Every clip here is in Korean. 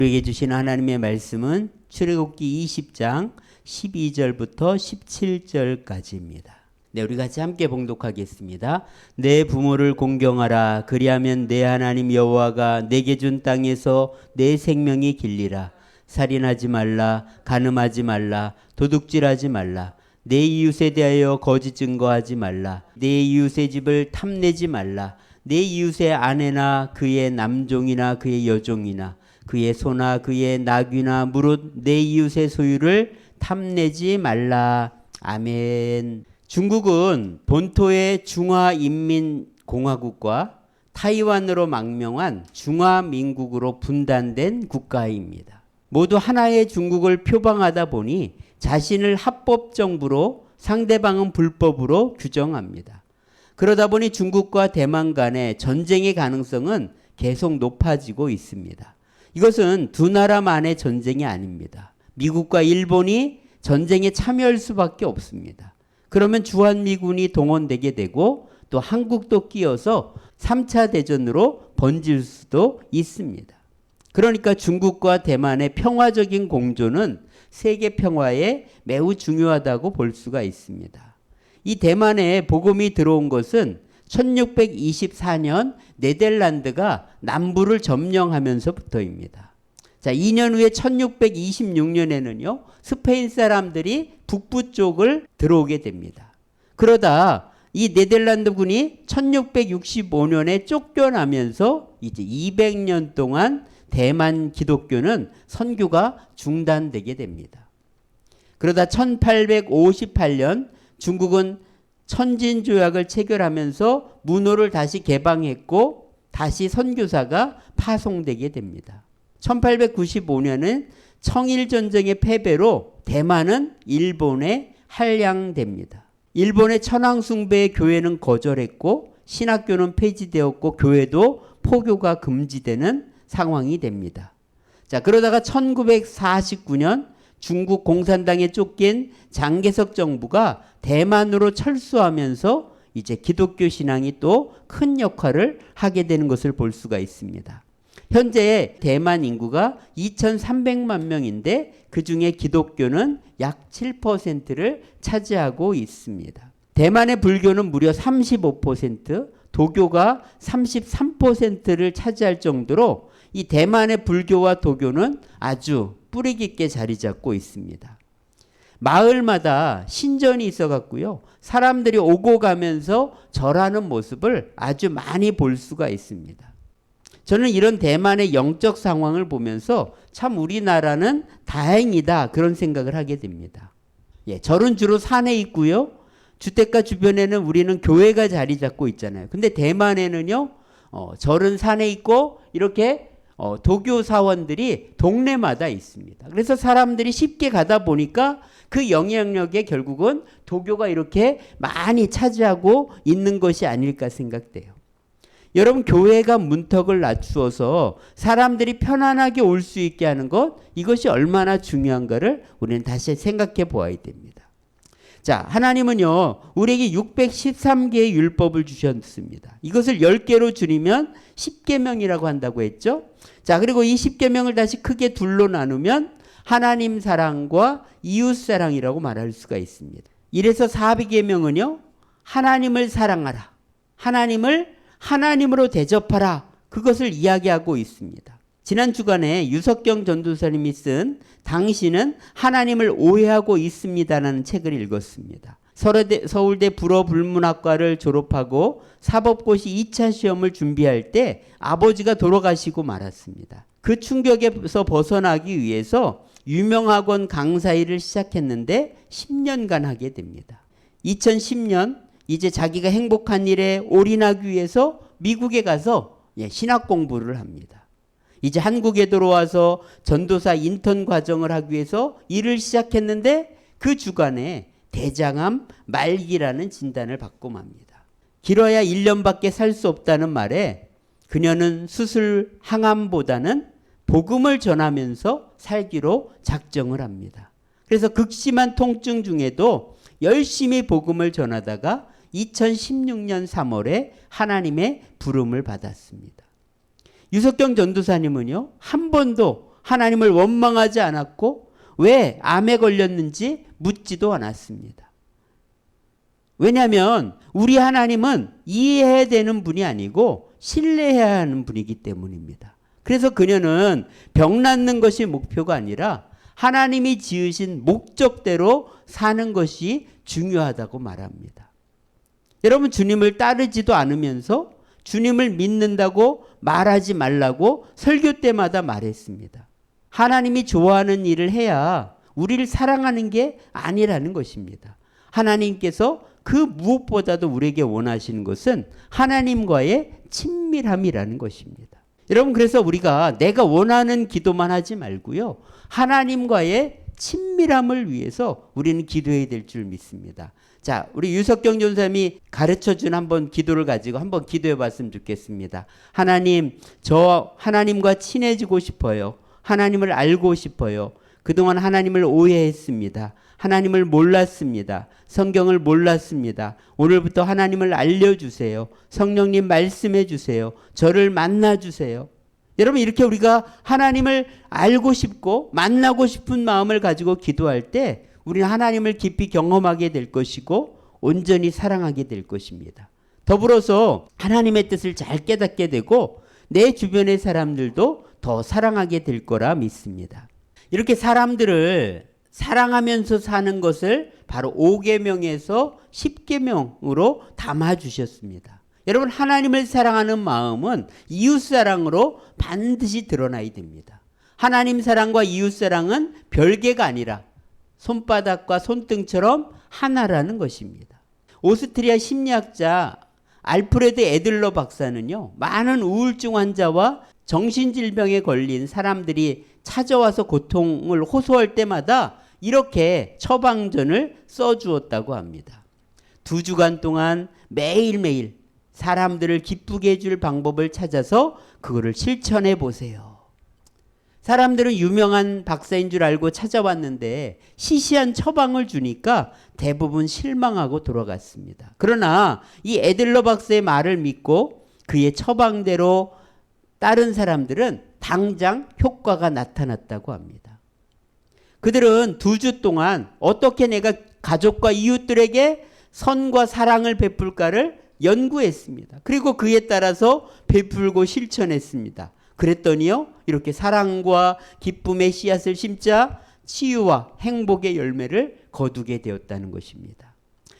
우리에게 주신 하나님의 말씀은 출애굽기 20장 12절부터 17절까지입니다. 네, 우리 같이 함께 봉독하겠습니다. 내 부모를 공경하라. 그리하면 내 하나님 여호와가 내게 준 땅에서 내 생명이 길리라. 살인하지 말라. 간음하지 말라. 도둑질하지 말라. 내 이웃에 대하여 거짓 증거하지 말라. 내 이웃의 집을 탐내지 말라. 내 이웃의 아내나 그의 남종이나 그의 여종이나 그의 소나 그의 나귀나 무릇 내 이웃의 소유를 탐내지 말라. 아멘. 중국은 본토의 중화인민공화국과 타이완으로 망명한 중화민국으로 분단된 국가입니다. 모두 하나의 중국을 표방하다 보니 자신을 합법정부로 상대방은 불법으로 규정합니다. 그러다 보니 중국과 대만 간의 전쟁의 가능성은 계속 높아지고 있습니다. 이것은 두 나라만의 전쟁이 아닙니다. 미국과 일본이 전쟁에 참여할 수밖에 없습니다. 그러면 주한미군이 동원되게 되고 또 한국도 끼어서 3차 대전으로 번질 수도 있습니다. 그러니까 중국과 대만의 평화적인 공존은 세계 평화에 매우 중요하다고 볼 수가 있습니다. 이 대만에 복음이 들어온 것은 1624년 네덜란드가 남부를 점령하면서부터입니다. 자, 2년 후에 1626년에는요, 스페인 사람들이 북부 쪽을 들어오게 됩니다. 그러다 이 네덜란드군이 1665년에 쫓겨나면서 이제 200년 동안 대만 기독교는 선교가 중단되게 됩니다. 그러다 1858년 중국은 천진조약을 체결하면서 문호를 다시 개방했고 다시 선교사가 파송되게 됩니다. 1895년은 청일전쟁의 패배로 대만은 일본에 할양됩니다. 일본의 천황숭배의 교회는 거절했고 신학교는 폐지되었고 교회도 포교가 금지되는 상황이 됩니다. 자, 그러다가 1949년 중국 공산당에 쫓긴 장개석 정부가 대만으로 철수하면서 이제 기독교 신앙이 또 큰 역할을 하게 되는 것을 볼 수가 있습니다. 현재 대만 인구가 2,300만 명인데 그 중에 기독교는 약 7%를 차지하고 있습니다. 대만의 불교는 무려 35%, 도교가 33%를 차지할 정도로 이 대만의 불교와 도교는 아주 뿌리 깊게 자리 잡고 있습니다. 마을마다 신전이 있어 갖고요, 사람들이 오고 가면서 절하는 모습을 아주 많이 볼 수가 있습니다. 저는 이런 대만의 영적 상황을 보면서 참 우리나라는 다행이다 그런 생각을 하게 됩니다. 예, 절은 주로 산에 있고요, 주택가 주변에는 우리는 교회가 자리 잡고 있잖아요. 근데 대만에는요, 절은 산에 있고 이렇게 도교 사원들이 동네마다 있습니다. 그래서 사람들이 쉽게 가다 보니까 그 영향력에 결국은 도교가 이렇게 많이 차지하고 있는 것이 아닐까 생각돼요. 여러분, 교회가 문턱을 낮추어서 사람들이 편안하게 올 수 있게 하는 것, 이것이 얼마나 중요한가를 우리는 다시 생각해 보아야 됩니다. 자, 하나님은요, 우리에게 613개의 율법을 주셨습니다. 이것을 10개로 줄이면 10계명이라고 한다고 했죠. 자, 그리고 이 10계명을 다시 크게 둘로 나누면 하나님 사랑과 이웃 사랑이라고 말할 수가 있습니다. 이래서 4계명은요, 하나님을 사랑하라, 하나님을 하나님으로 대접하라, 그것을 이야기하고 있습니다. 지난 주간에 유석경 전도사님이 쓴 당신은 하나님을 오해하고 있습니다라는 책을 읽었습니다. 서울대 불어불문학과를 졸업하고 사법고시 2차 시험을 준비할 때 아버지가 돌아가시고 말았습니다. 그 충격에서 벗어나기 위해서 유명학원 강사 일을 시작했는데 10년간 하게 됩니다. 2010년 이제 자기가 행복한 일에 올인하기 위해서 미국에 가서 신학 공부를 합니다. 이제 한국에 들어와서 전도사 인턴 과정을 하기 위해서 일을 시작했는데 그 주간에 대장암 말기라는 진단을 받고 맙니다. 길어야 1년밖에 살 수 없다는 말에 그녀는 수술 항암보다는 복음을 전하면서 살기로 작정을 합니다. 그래서 극심한 통증 중에도 열심히 복음을 전하다가 2016년 3월에 하나님의 부름을 받았습니다. 유석경 전도사님은요, 한 번도 하나님을 원망하지 않았고 왜 암에 걸렸는지 묻지도 않았습니다. 왜냐하면 우리 하나님은 이해해야 되는 분이 아니고 신뢰해야 하는 분이기 때문입니다. 그래서 그녀는 병 낫는 것이 목표가 아니라 하나님이 지으신 목적대로 사는 것이 중요하다고 말합니다. 여러분, 주님을 따르지도 않으면서 주님을 믿는다고 말하지 말라고 설교 때마다 말했습니다. 하나님이 좋아하는 일을 해야 우리를 사랑하는 게 아니라는 것입니다. 하나님께서 그 무엇보다도 우리에게 원하시는 것은 하나님과의 친밀함이라는 것입니다. 여러분, 그래서 우리가 내가 원하는 기도만 하지 말고요, 하나님과의 친밀함을 위해서 우리는 기도해야 될 줄 믿습니다. 자, 우리 유석경 전사님이 가르쳐준 한번 기도를 가지고 한번 기도해 봤으면 좋겠습니다. 하나님, 저 하나님과 친해지고 싶어요. 하나님을 알고 싶어요. 그동안 하나님을 오해했습니다. 하나님을 몰랐습니다. 성경을 몰랐습니다. 오늘부터 하나님을 알려주세요. 성령님 말씀해 주세요. 저를 만나주세요. 여러분, 이렇게 우리가 하나님을 알고 싶고 만나고 싶은 마음을 가지고 기도할 때 우리는 하나님을 깊이 경험하게 될 것이고 온전히 사랑하게 될 것입니다. 더불어서 하나님의 뜻을 잘 깨닫게 되고 내 주변의 사람들도 더 사랑하게 될 거라 믿습니다. 이렇게 사람들을 사랑하면서 사는 것을 바로 5계명에서 10계명으로 담아주셨습니다. 여러분, 하나님을 사랑하는 마음은 이웃사랑으로 반드시 드러나야 됩니다. 하나님 사랑과 이웃사랑은 별개가 아니라 손바닥과 손등처럼 하나라는 것입니다. 오스트리아 심리학자 알프레드 에들러 박사는요, 많은 우울증 환자와 정신질병에 걸린 사람들이 찾아와서 고통을 호소할 때마다 이렇게 처방전을 써주었다고 합니다. 2주간 동안 매일매일 사람들을 기쁘게 해줄 방법을 찾아서 그거를 실천해 보세요. 사람들은 유명한 박사인 줄 알고 찾아왔는데 시시한 처방을 주니까 대부분 실망하고 돌아갔습니다. 그러나 이 에들러 박사의 말을 믿고 그의 처방대로 따른 사람들은 당장 효과가 나타났다고 합니다. 그들은 2주 동안 어떻게 내가 가족과 이웃들에게 선과 사랑을 베풀까를 연구했습니다. 그리고 그에 따라서 베풀고 실천했습니다. 그랬더니요, 이렇게 사랑과 기쁨의 씨앗을 심자 치유와 행복의 열매를 거두게 되었다는 것입니다.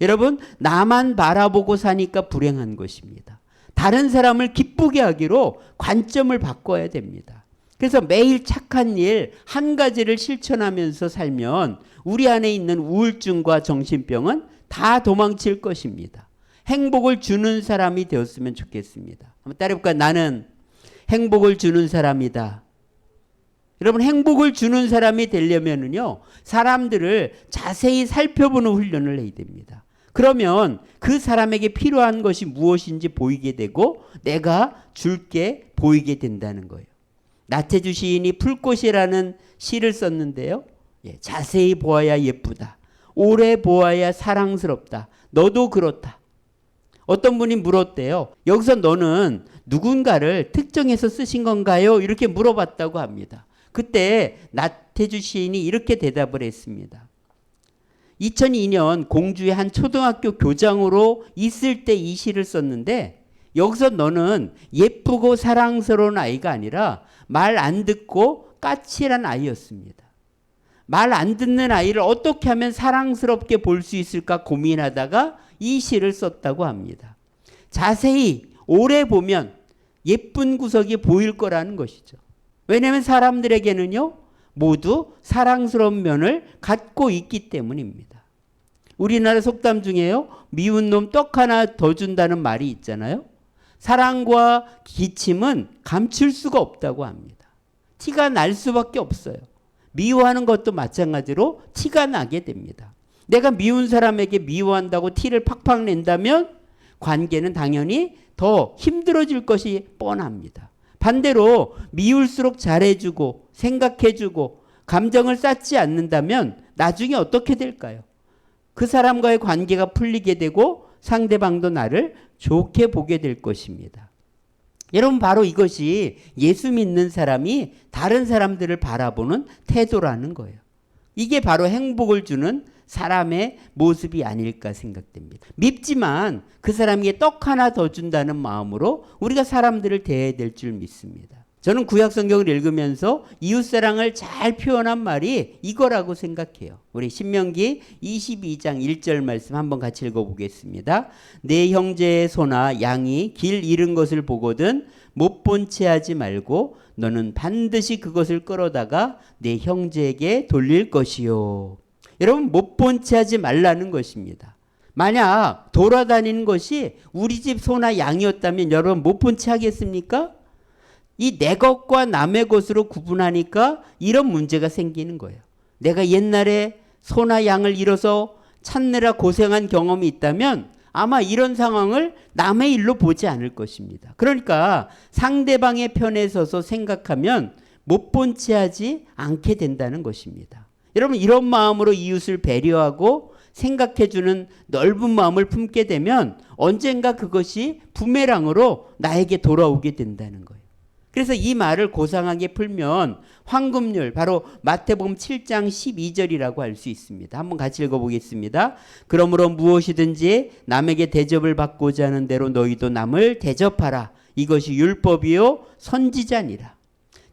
여러분, 나만 바라보고 사니까 불행한 것입니다. 다른 사람을 기쁘게 하기로 관점을 바꿔야 됩니다. 그래서 매일 착한 일 한 가지를 실천하면서 살면 우리 안에 있는 우울증과 정신병은 다 도망칠 것입니다. 행복을 주는 사람이 되었으면 좋겠습니다. 한번 따라해볼까요? 나는 행복을 주는 사람이다. 여러분, 행복을 주는 사람이 되려면은요, 사람들을 자세히 살펴보는 훈련을 해야 됩니다. 그러면 그 사람에게 필요한 것이 무엇인지 보이게 되고 내가 줄게 보이게 된다는 거예요. 나태주 시인이 풀꽃이라는 시를 썼는데요, 자세히 보아야 예쁘다. 오래 보아야 사랑스럽다. 너도 그렇다. 어떤 분이 물었대요. 여기서 너는 누군가를 특정해서 쓰신 건가요? 이렇게 물어봤다고 합니다. 그때 나태주 시인이 이렇게 대답을 했습니다. 2002년 공주의 한 초등학교 교장으로 있을 때 이 시를 썼는데 여기서 너는 예쁘고 사랑스러운 아이가 아니라 말 안 듣고 까칠한 아이였습니다. 말 안 듣는 아이를 어떻게 하면 사랑스럽게 볼 수 있을까 고민하다가 이 시를 썼다고 합니다. 자세히 오래 보면 예쁜 구석이 보일 거라는 것이죠. 왜냐하면 사람들에게는요, 모두 사랑스러운 면을 갖고 있기 때문입니다. 우리나라 속담 중에요, 미운 놈 떡 하나 더 준다는 말이 있잖아요. 사랑과 기침은 감출 수가 없다고 합니다. 티가 날 수밖에 없어요. 미워하는 것도 마찬가지로 티가 나게 됩니다. 내가 미운 사람에게 미워한다고 티를 팍팍 낸다면 관계는 당연히 더 힘들어질 것이 뻔합니다. 반대로 미울수록 잘해주고 생각해주고 감정을 쌓지 않는다면 나중에 어떻게 될까요? 그 사람과의 관계가 풀리게 되고 상대방도 나를 좋게 보게 될 것입니다. 여러분 바로 이것이 예수 믿는 사람이 다른 사람들을 바라보는 태도라는 거예요. 이게 바로 행복을 주는 사람의 모습이 아닐까 생각됩니다. 밉지만 그 사람에게 떡 하나 더 준다는 마음으로 우리가 사람들을 대해야 될 줄 믿습니다. 저는 구약 성경을 읽으면서 이웃사랑을 잘 표현한 말이 이거라고 생각해요. 우리 신명기 22장 1절 말씀 한번 같이 읽어보겠습니다. 내 형제의 소나 양이 길 잃은 것을 보거든 못 본 채 하지 말고 너는 반드시 그것을 끌어다가 내 형제에게 돌릴 것이요. 여러분 못 본 채 하지 말라는 것입니다. 만약 돌아다니는 것이 우리 집 소나 양이었다면 여러분 못 본 채 하겠습니까? 이 내 것과 남의 것으로 구분하니까 이런 문제가 생기는 거예요. 내가 옛날에 소나 양을 잃어서 찾느라 고생한 경험이 있다면 아마 이런 상황을 남의 일로 보지 않을 것입니다. 그러니까 상대방의 편에 서서 생각하면 못 본 채 하지 않게 된다는 것입니다. 여러분 이런 마음으로 이웃을 배려하고 생각해주는 넓은 마음을 품게 되면 언젠가 그것이 부메랑으로 나에게 돌아오게 된다는 거예요. 그래서 이 말을 고상하게 풀면 황금률, 바로 마태복음 7장 12절이라고 할 수 있습니다. 한번 같이 읽어보겠습니다. 그러므로 무엇이든지 남에게 대접을 받고자 하는 대로 너희도 남을 대접하라. 이것이 율법이요 선지자니라.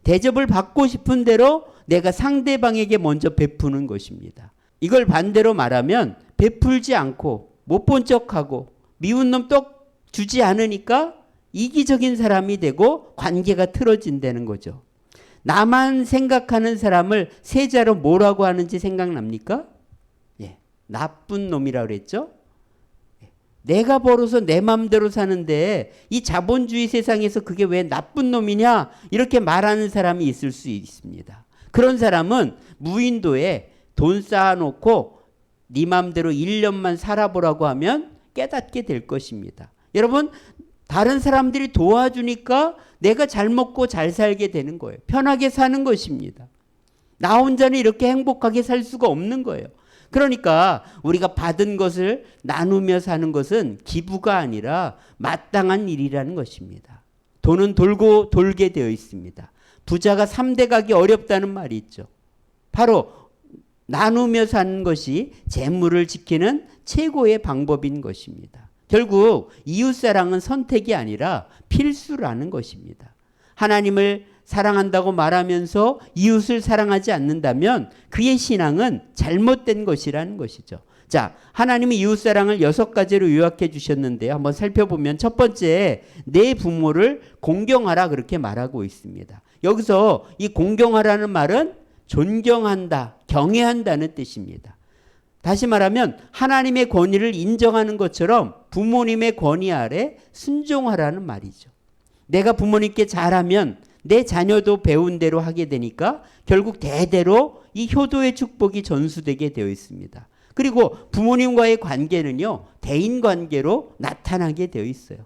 대접을 받고 싶은 대로 내가 상대방에게 먼저 베푸는 것입니다. 이걸 반대로 말하면 베풀지 않고 못 본 척하고 미운 놈 떡 주지 않으니까 이기적인 사람이 되고 관계가 틀어진다는 거죠. 나만 생각하는 사람을 세자로 뭐라고 하는지 생각납니까? 예, 나쁜 놈이라고 그랬죠. 내가 벌어서 내 맘대로 사는데 이 자본주의 세상에서 그게 왜 나쁜 놈이냐 이렇게 말하는 사람이 있을 수 있습니다. 그런 사람은 무인도에 돈 쌓아놓고 네 맘대로 1년만 살아보라고 하면 깨닫게 될 것입니다. 여러분 다른 사람들이 도와주니까 내가 잘 먹고 잘 살게 되는 거예요. 편하게 사는 것입니다. 나 혼자는 이렇게 행복하게 살 수가 없는 거예요. 그러니까 우리가 받은 것을 나누며 사는 것은 기부가 아니라 마땅한 일이라는 것입니다. 돈은 돌고 돌게 되어 있습니다. 부자가 3대 가기 어렵다는 말이 있죠. 바로 나누며 사는 것이 재물을 지키는 최고의 방법인 것입니다. 결국 이웃사랑은 선택이 아니라 필수라는 것입니다. 하나님을 사랑한다고 말하면서 이웃을 사랑하지 않는다면 그의 신앙은 잘못된 것이라는 것이죠. 자, 하나님이 이웃사랑을 6가지로 요약해 주셨는데요. 한번 살펴보면 첫 번째, 내 부모를 공경하라 그렇게 말하고 있습니다. 여기서 이 공경하라는 말은 존경한다, 경외한다는 뜻입니다. 다시 말하면 하나님의 권위를 인정하는 것처럼 부모님의 권위 아래 순종하라는 말이죠. 내가 부모님께 잘하면 내 자녀도 배운 대로 하게 되니까 결국 대대로 이 효도의 축복이 전수되게 되어 있습니다. 그리고 부모님과의 관계는요, 대인관계로 나타나게 되어 있어요.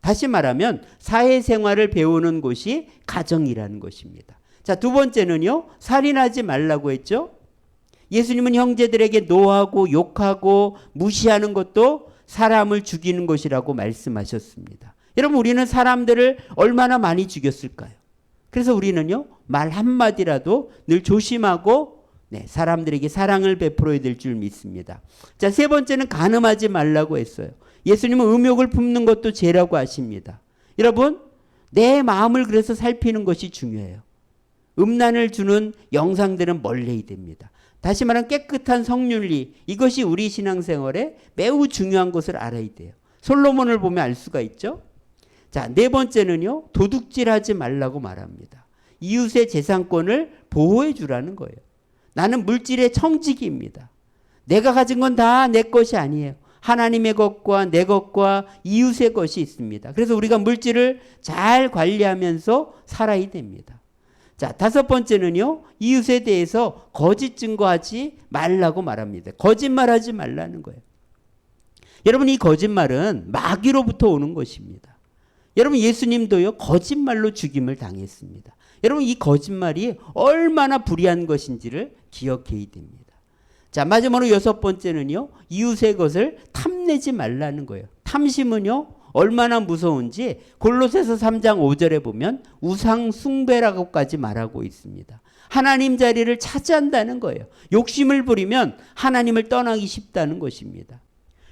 다시 말하면 사회생활을 배우는 곳이 가정이라는 것입니다. 자, 두 번째는요, 살인하지 말라고 했죠. 예수님은 형제들에게 노하고 욕하고 무시하는 것도 사람을 죽이는 것이라고 말씀하셨습니다. 여러분 우리는 사람들을 얼마나 많이 죽였을까요? 그래서 우리는요 말 한마디라도 늘 조심하고 사람들에게 사랑을 베풀어야 될 줄 믿습니다. 자, 세 번째는 간음하지 말라고 했어요. 예수님은 음욕을 품는 것도 죄라고 하십니다. 여러분 내 마음을 그래서 살피는 것이 중요해요. 음란을 주는 영상들은 멀리해야 됩니다. 다시 말하면 깨끗한 성윤리, 이것이 우리 신앙생활에 매우 중요한 것을 알아야 돼요. 솔로몬을 보면 알 수가 있죠. 자, 네 번째는요, 도둑질하지 말라고 말합니다. 이웃의 재산권을 보호해 주라는 거예요. 나는 물질의 청지기입니다. 내가 가진 건 다 내 것이 아니에요. 하나님의 것과 내 것과 이웃의 것이 있습니다. 그래서 우리가 물질을 잘 관리하면서 살아야 됩니다. 자, 다섯 번째는요, 이웃에 대해서 거짓 증거하지 말라고 말합니다. 거짓말하지 말라는 거예요. 여러분 이 거짓말은 마귀로부터 오는 것입니다. 여러분 예수님도요 거짓말로 죽임을 당했습니다. 여러분 이 거짓말이 얼마나 불의한 것인지를 기억해야 됩니다. 자, 마지막으로 여섯 번째는요, 이웃의 것을 탐내지 말라는 거예요. 탐심은요 얼마나 무서운지 골로새서 3장 5절에 보면 우상 숭배라고까지 말하고 있습니다. 하나님 자리를 차지한다는 거예요. 욕심을 부리면 하나님을 떠나기 쉽다는 것입니다.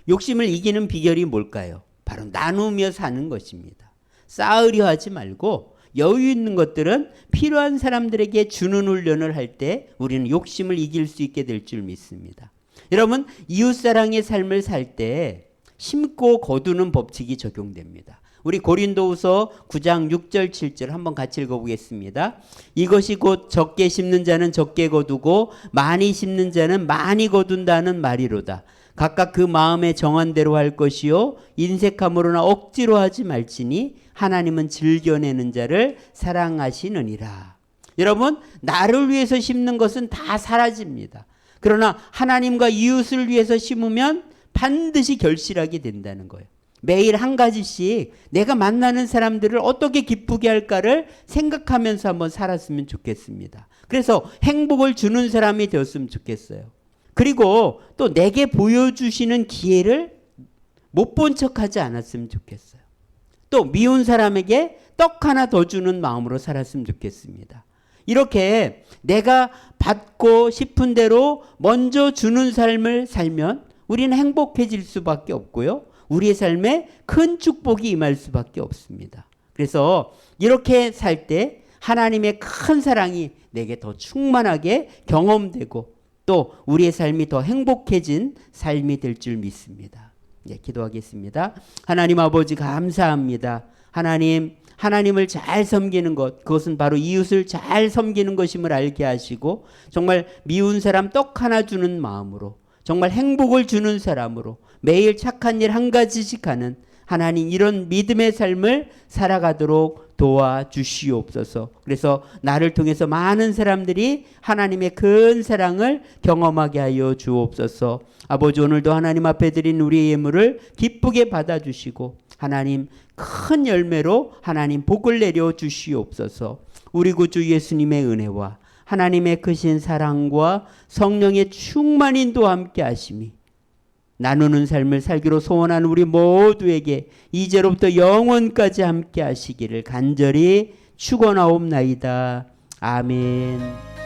욕심을 이기는 비결이 뭘까요? 바로 나누며 사는 것입니다. 쌓으려 하지 말고 여유 있는 것들은 필요한 사람들에게 주는 훈련을 할 때 우리는 욕심을 이길 수 있게 될 줄 믿습니다. 여러분, 이웃사랑의 삶을 살 때 심고 거두는 법칙이 적용됩니다. 우리 고린도후서 9장 6절 7절 한번 같이 읽어보겠습니다. 이것이 곧 적게 심는 자는 적게 거두고 많이 심는 자는 많이 거둔다는 말이로다. 각각 그 마음에 정한 대로 할 것이요 인색함으로나 억지로 하지 말지니 하나님은 즐겨내는 자를 사랑하시느니라. 여러분, 나를 위해서 심는 것은 다 사라집니다. 그러나 하나님과 이웃을 위해서 심으면 반드시 결실하게 된다는 거예요. 매일 한 가지씩 내가 만나는 사람들을 어떻게 기쁘게 할까를 생각하면서 한번 살았으면 좋겠습니다. 그래서 행복을 주는 사람이 되었으면 좋겠어요. 그리고 또 내게 보여주시는 기회를 못 본 척하지 않았으면 좋겠어요. 또 미운 사람에게 떡 하나 더 주는 마음으로 살았으면 좋겠습니다. 이렇게 내가 받고 싶은 대로 먼저 주는 삶을 살면 우리는 행복해질 수밖에 없고요. 우리의 삶에 큰 축복이 임할 수밖에 없습니다. 그래서 이렇게 살 때 하나님의 큰 사랑이 내게 더 충만하게 경험되고 또 우리의 삶이 더 행복해진 삶이 될 줄 믿습니다. 기도하겠습니다. 하나님 아버지 감사합니다. 하나님을 잘 섬기는 것, 그것은 바로 이웃을 잘 섬기는 것임을 알게 하시고 정말 미운 사람 떡 하나 주는 마음으로 정말 행복을 주는 사람으로 매일 착한 일 한 가지씩 하는 하나님 이런 믿음의 삶을 살아가도록 도와주시옵소서. 그래서 나를 통해서 많은 사람들이 하나님의 큰 사랑을 경험하게 하여 주옵소서. 아버지, 오늘도 하나님 앞에 드린 우리의 예물을 기쁘게 받아주시고 하나님 큰 열매로 하나님 복을 내려 주시옵소서. 우리 구주 예수님의 은혜와 하나님의 크신 사랑과 성령의 충만 인도와 함께 하심이 나누는 삶을 살기로 소원하는 우리 모두에게 이제로부터 영원까지 함께 하시기를 간절히 축원하옵나이다. 아멘.